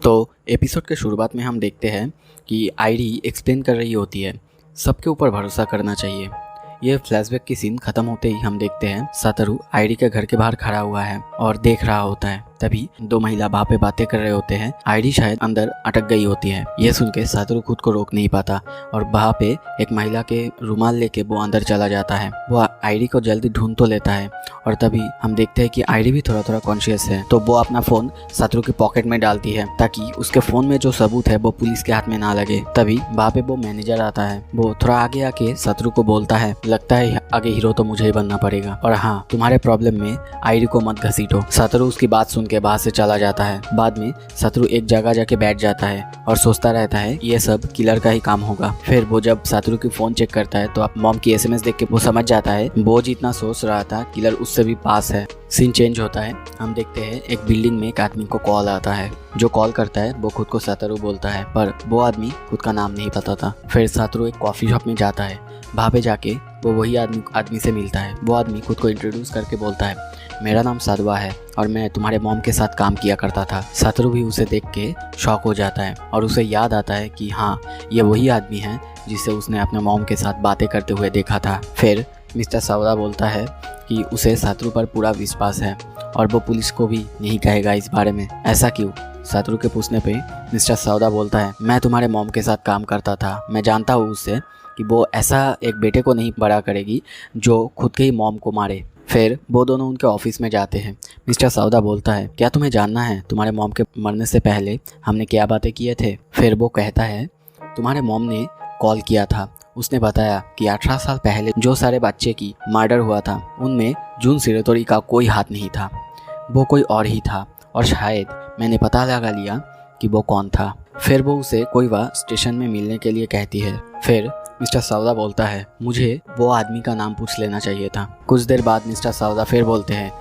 तो एपिसोड के शुरुआत में हम देखते हैं कि आयरी एक्सप्लेन कर रही होती है सबके ऊपर भरोसा करना चाहिए। ये फ्लैशबैक की सीन खत्म होते ही हम देखते हैं सतरू आयरी के घर के बाहर खड़ा हुआ है और देख रहा होता है। तभी दो महिला वहाँ पे बातें कर रहे होते हैं। आयरी शायद अंदर अटक गई होती है। ये सुन के सतरू खुद को रोक नहीं पाता और वहाँ पे एक महिला के रुमाल लेके वो अंदर चला जाता है। वो आयरी को जल्दी ढूंढ तो लेता है और तभी हम देखते हैं कि आयरी भी थोड़ा थोड़ा कॉन्शियस है। तो वो अपना फोन सतरू की पॉकेट में डालती है ताकि उसके फोन में जो सबूत है वो पुलिस के हाथ में ना लगे। तभी वहाँ पे वो मैनेजर आता है। वो थोड़ा आगे आके सतरू को बोलता है, लगता है आगे हीरो तो मुझे ही बनना पड़ेगा और हाँ, तुम्हारे प्रॉब्लम में आयरी को मत घसीटो। सतरू उसकी बात सुन के वहां से चला जाता है। बाद में सतरू एक जगह जाके बैठ जाता है और सोचता रहता है ये सब किलर का ही काम होगा। फिर वो जब सतरू की फोन चेक करता है तो अब मॉम की एसएमएस देख के वो समझ जाता है वो जितना सोच रहा था किलर उससे भी पास है। सीन चेंज होता है। हम देखते हैं एक बिल्डिंग में एक आदमी को कॉल आता है। जो कॉल करता है वो खुद को सतरू बोलता है, पर वो आदमी खुद का नाम नहीं पता था। फिर सतरू एक कॉफी शॉप में जाता है। वहाँ पे जाके वो वही आदमी से मिलता है। वो आदमी खुद को इंट्रोड्यूस करके बोलता है, मेरा नाम साधवा है और मैं तुम्हारे मॉम के साथ काम किया करता था। सतरू भी उसे देख के शॉक हो जाता है और उसे याद आता है कि हाँ, ये वही आदमी है जिसे उसने अपने मॉम के साथ बातें करते हुए देखा था। फिर मिस्टर सावदा बोलता है कि उसे सतरू पर पूरा विश्वास है और वो पुलिस को भी नहीं कहेगा इस बारे में। ऐसा क्यों? सतरू के पूछने पे मिस्टर सावदा बोलता है, मैं तुम्हारे मॉम के साथ काम करता था। मैं जानता हूँ उससे कि वो ऐसा एक बेटे को नहीं बड़ा करेगी जो खुद के ही मॉम को मारे। फिर वो दोनों उनके ऑफिस में जाते हैं। मिस्टर सावदा बोलता है, क्या तुम्हें जानना है तुम्हारे मॉम के मरने से पहले हमने क्या बातें किए थे? फिर वो कहता है, तुम्हारे मॉम ने कॉल किया था। उसने बताया कि 18 साल पहले जो सारे बच्चे की मर्डर हुआ था उनमें जून सिरोतोरी का कोई हाथ नहीं था, वो कोई और ही था और शायद मैंने पता लगा लिया कि वो कौन था। फिर वो उसे कोई वह स्टेशन में मिलने के लिए कहती है। फिर मिस्टर सावदा बोलता है, मुझे वो आदमी का नाम पूछ लेना चाहिए था। कुछ देर बाद मिस्टर सावदा फिर बोलते हैं,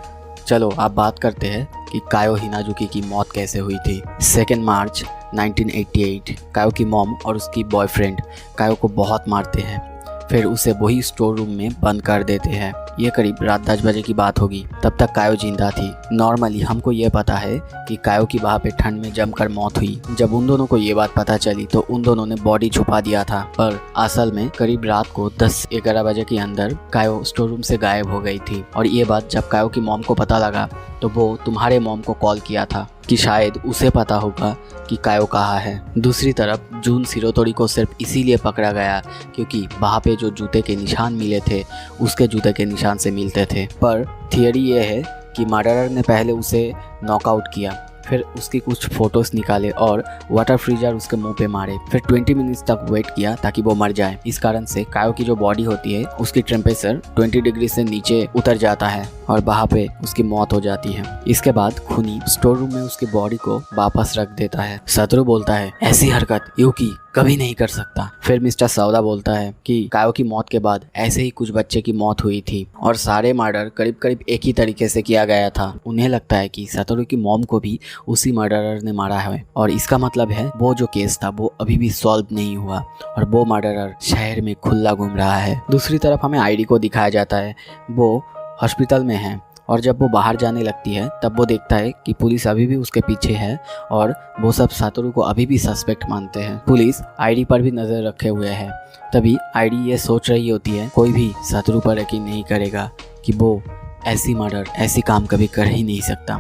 चलो आप बात करते हैं कि कायो हिनाजुकी की मौत कैसे हुई थी। 2 मार्च 1988 कायो की मॉम और उसकी बॉयफ्रेंड कायो को बहुत मारते हैं। फिर उसे वही स्टोर रूम में बंद कर देते हैं। ये करीब रात 10 बजे की बात होगी। तब तक कायो जिंदा थी। नॉर्मली हमको ये पता है कि कायो की वहाँ पे ठंड में जमकर मौत हुई। जब उन दोनों को ये बात पता चली तो उन दोनों ने बॉडी छुपा दिया था, पर असल में करीब रात को 10-11 बजे के अंदर कायो स्टोर रूम से गायब हो गई थी। और ये बात जब कायो की मॉम को पता लगा तो वो तुम्हारे मॉम को कॉल किया था कि शायद उसे पता होगा कि कायो कहाँ है। दूसरी तरफ जून सिरोतोरी को सिर्फ इसीलिए पकड़ा गया क्योंकि वहाँ पे जो जूते के निशान मिले थे उसके जूते के निशान से मिलते थे। पर थियरी ये है कि मर्डरर ने पहले उसे नॉकआउट किया, फिर उसकी कुछ फोटोज निकाले और वाटर फ्रीजर उसके मुंह पे मारे, फिर 20 मिनट्स तक वेट किया ताकि वो मर जाए। इस कारण से कायो की जो बॉडी होती है उसकी टेम्परेचर 20 डिग्री से नीचे उतर जाता है और वहाँ पे उसकी मौत हो जाती है। इसके बाद खूनी स्टोर रूम में उसकी बॉडी को वापस रख देता है। सतरू बोलता है, ऐसी हरकत युकी कभी नहीं कर सकता। फिर मिस्टर सावदा बोलता है कि कायो की मौत के बाद ऐसे ही कुछ बच्चे की मौत हुई थी और सारे मर्डर करीब करीब एक ही तरीके से किया गया था। उन्हें लगता है कि सतरू की मॉम को भी उसी मर्डरर ने मारा है और इसका मतलब है वो जो केस था वो अभी भी सॉल्व नहीं हुआ और वो मर्डरर शहर में खुला घूम रहा है। दूसरी तरफ हमें आयरी को दिखाया जाता है। वो हॉस्पिटल में है और जब वो बाहर जाने लगती है तब वो देखता है कि पुलिस अभी भी उसके पीछे है और वो सब सतरू को अभी भी सस्पेक्ट मानते हैं। पुलिस आयरी पर भी नज़र रखे हुए है। तभी आयरी ये सोच रही होती है कोई भी सतरू पर यकीन नहीं करेगा कि वो ऐसी मर्डर ऐसी काम कभी कर ही नहीं सकता।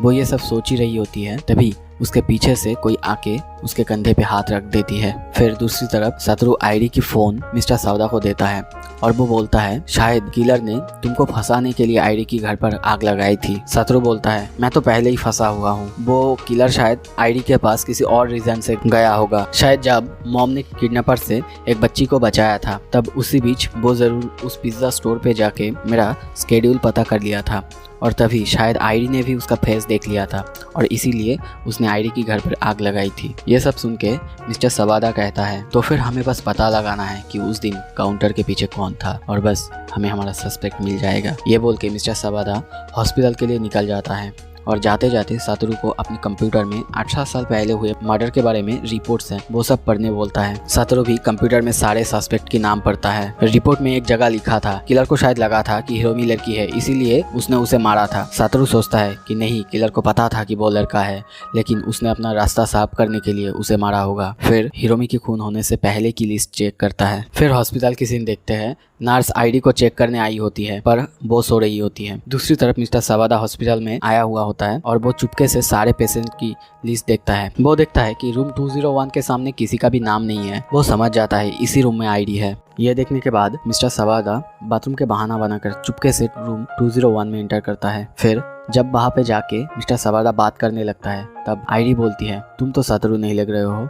वो ये सब सोच ही रही होती है। तभी उसके पीछे से कोई आके उसके कंधे पे हाथ रख देती है। फिर दूसरी तरफ सतरू आयरी की फोन मिस्टर सावदा को देता है और वो बोलता है शायद किलर ने तुमको फंसाने के लिए आयरी की घर पर आग लगाई थी। सतरू बोलता है, मैं तो पहले ही फंसा हुआ हूँ। वो किलर शायद आयरी के पास किसी और रीजन से गया होगा। शायद जब मॉम ने किडनैपर से एक बच्ची को बचाया था तब उसी बीच वो जरूर उस पिज्जा स्टोर पे जाके मेरा स्केड्यूल पता कर लिया था और तभी शायद आयरी ने भी उसका फेस देख लिया था और इसीलिए उसने आयरी की घर पर आग लगाई थी। ये सब सुन के मिस्टर सवादा कहता है, तो फिर हमें बस पता लगाना है कि उस दिन काउंटर के पीछे कौन था और बस हमें हमारा सस्पेक्ट मिल जाएगा। ये बोल के मिस्टर सवादा हॉस्पिटल के लिए निकल जाता है और जाते जाते सातोरू को अपने कंप्यूटर में 18 साल पहले हुए मर्डर के बारे में रिपोर्ट्स हैं वो सब पढ़ने बोलता है। सातोरू भी कंप्यूटर में सारे सस्पेक्ट के नाम पढ़ता है। रिपोर्ट में एक जगह लिखा था किलर को शायद लगा था कि हिरोमी लड़की है, इसीलिए उसने उसे मारा था। सातोरू सोचता है कि नहीं, किलर को पता था कि वो लड़का है, लेकिन उसने अपना रास्ता साफ करने के लिए उसे मारा होगा। फिर हिरोमी की खून होने से पहले की लिस्ट चेक करता है। फिर हॉस्पिटल की सीन देखते हैं। नर्स आईडी को चेक करने आई होती है पर वो सो रही होती है। दूसरी तरफ मिस्टर सवादा हॉस्पिटल में आया हुआ होता है और वो चुपके से सारे पेशेंट की लिस्ट देखता है। वो देखता है कि रूम 201 के सामने किसी का भी नाम नहीं है। वो समझ जाता है इसी रूम में आईडी है। यह देखने के बाद मिस्टर सवादा बाथरूम के बहाना बनाकर चुपके से रूम 201 में एंटर करता है। फिर जब वहाँ पे जाके मिस्टर सवादा बात करने लगता है तब आईडी बोलती है तुम तो सातोरू नहीं लग रहे हो।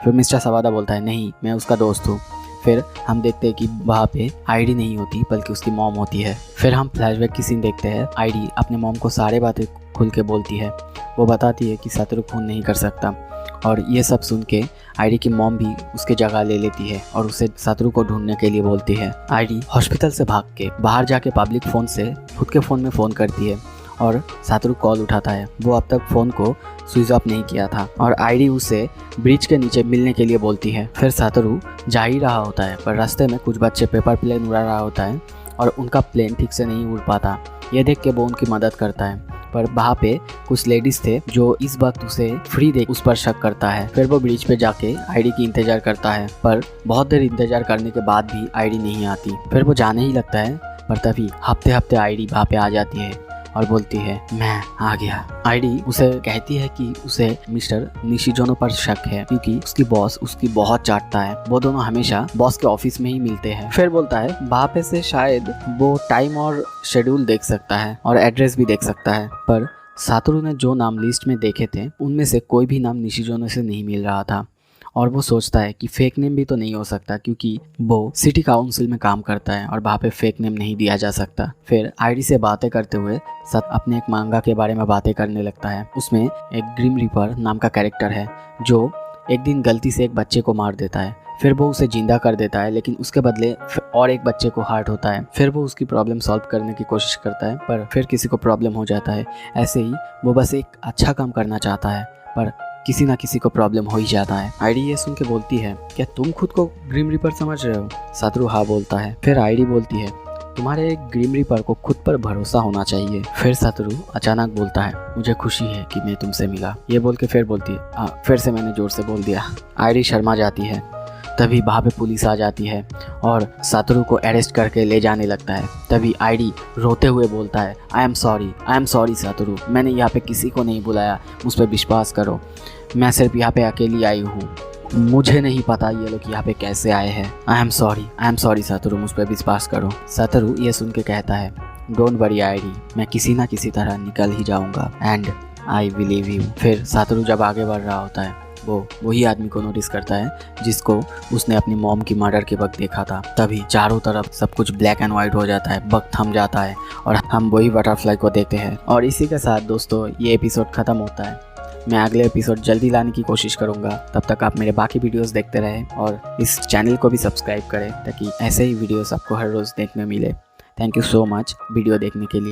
फिर मिस्टर सवादा बोलता है नहीं, मैं उसका दोस्त हूँ। फिर हम देखते हैं कि वहाँ पे आईडी नहीं होती बल्कि उसकी मॉम होती है। फिर हम फ्लैशबैक की सीन देखते हैं। आईडी अपने मॉम को सारे बातें खुल के बोलती है। वो बताती है कि सातोरू खून नहीं कर सकता और ये सब सुन के आईडी की मॉम भी उसके जगह ले लेती है और उसे सातोरू को ढूंढने के लिए बोलती है। आईडी हॉस्पिटल से भाग के बाहर जाके पब्लिक फ़ोन से खुद के फ़ोन में फ़ोन करती है और सातोरू कॉल उठाता है। वो अब तक फ़ोन को स्विच ऑफ नहीं किया था और आईडी उसे ब्रिज के नीचे मिलने के लिए बोलती है। फिर सातोरू जा ही रहा होता है पर रास्ते में कुछ बच्चे पेपर प्लेन उड़ा रहा होता है और उनका प्लेन ठीक से नहीं उड़ पाता। ये देख के वो उनकी मदद करता है पर वहाँ पे कुछ लेडीज थे जो इस वक्त उसे फ्री देख उस पर शक करता है। फिर वो ब्रिज पे जाके आईडी की इंतजार करता है पर बहुत देर इंतजार करने के बाद भी आईडी नहीं आती। फिर वो जाने ही लगता है पर तभी हफ्ते हफ्ते आईडी वहाँ पे आ जाती है और बोलती है मैं आ गया। आईडी उसे कहती है कि उसे मिस्टर निशिजोनो पर शक है क्योंकि उसकी बॉस उसकी बहुत चाटता है। वो दोनों हमेशा बॉस के ऑफिस में ही मिलते हैं। फिर बोलता है वहाँ पे से शायद वो टाइम और शेड्यूल देख सकता है और एड्रेस भी देख सकता है। पर सातोरू ने जो नाम लिस्ट में देखे थे उनमें से कोई भी नाम निशिजोनो से नहीं मिल रहा था और वो सोचता है कि फेक नेम भी तो नहीं हो सकता क्योंकि वो सिटी काउंसिल में काम करता है और वहाँ पे फेक नेम नहीं दिया जा सकता। फिर आईडी से बातें करते हुए सत अपने एक मांगा के बारे में बातें करने लगता है। उसमें एक ग्रिम रिपर नाम का कैरेक्टर है जो एक दिन गलती से एक बच्चे को मार देता है। फिर वो उसे जिंदा कर देता है लेकिन उसके बदले और एक बच्चे को हार्ट होता है। फिर वो उसकी प्रॉब्लम सॉल्व करने की कोशिश करता है पर फिर किसी को प्रॉब्लम हो जाता है। ऐसे ही वो बस एक अच्छा काम करना चाहता है पर किसी ना किसी को प्रॉब्लम हो ही जाता है। आईडी ये सुन के बोलती है क्या तुम खुद को ग्रिम रिपर समझ रहे हो? सातोरू हाँ बोलता है। फिर आईडी बोलती है तुम्हारे ग्रिम रिपर को खुद पर भरोसा होना चाहिए। फिर सातोरू अचानक बोलता है मुझे खुशी है कि मैं तुमसे मिला। ये बोल के फिर बोलती है फिर से मैंने जोर से बोल दिया। आईडी शर्मा जाती है। तभी वहाँ पे पुलिस आ जाती है और सातोरू को अरेस्ट करके ले जाने लगता है। तभी आईडी रोते हुए बोलता है आई एम सॉरी सातोरू, मैंने यहाँ पे किसी को नहीं बुलाया, मुझ पर विश्वास करो, मैं सिर्फ यहाँ पे अकेली आई हूँ, मुझे नहीं पता ये लोग यहाँ पे कैसे आए हैं। आई एम सॉरी सातोरू, मुझ पर विश्वास करो। सातोरू ये सुन के कहता है डोंट वरी आईडी, मैं किसी ना किसी तरह निकल ही जाऊँगा एंड आई बिलीव यू। फिर सातोरू जब आगे बढ़ रहा होता है वो वही आदमी को नोटिस करता है जिसको उसने अपनी मॉम की मर्डर के वक्त देखा था। तभी चारों तरफ सब कुछ ब्लैक एंड व्हाइट हो जाता है, वक्त थम जाता है और हम वही बटरफ्लाई को देखते हैं। और इसी के साथ दोस्तों ये एपिसोड ख़त्म होता है। मैं अगले एपिसोड जल्दी लाने की कोशिश करूँगा। तब तक आप मेरे बाकी वीडियोस देखते रहें और इस चैनल को भी सब्सक्राइब करें ताकि ऐसे ही वीडियोस आपको हर रोज़ देखने मिले। Thank you so much video देखने के लिए।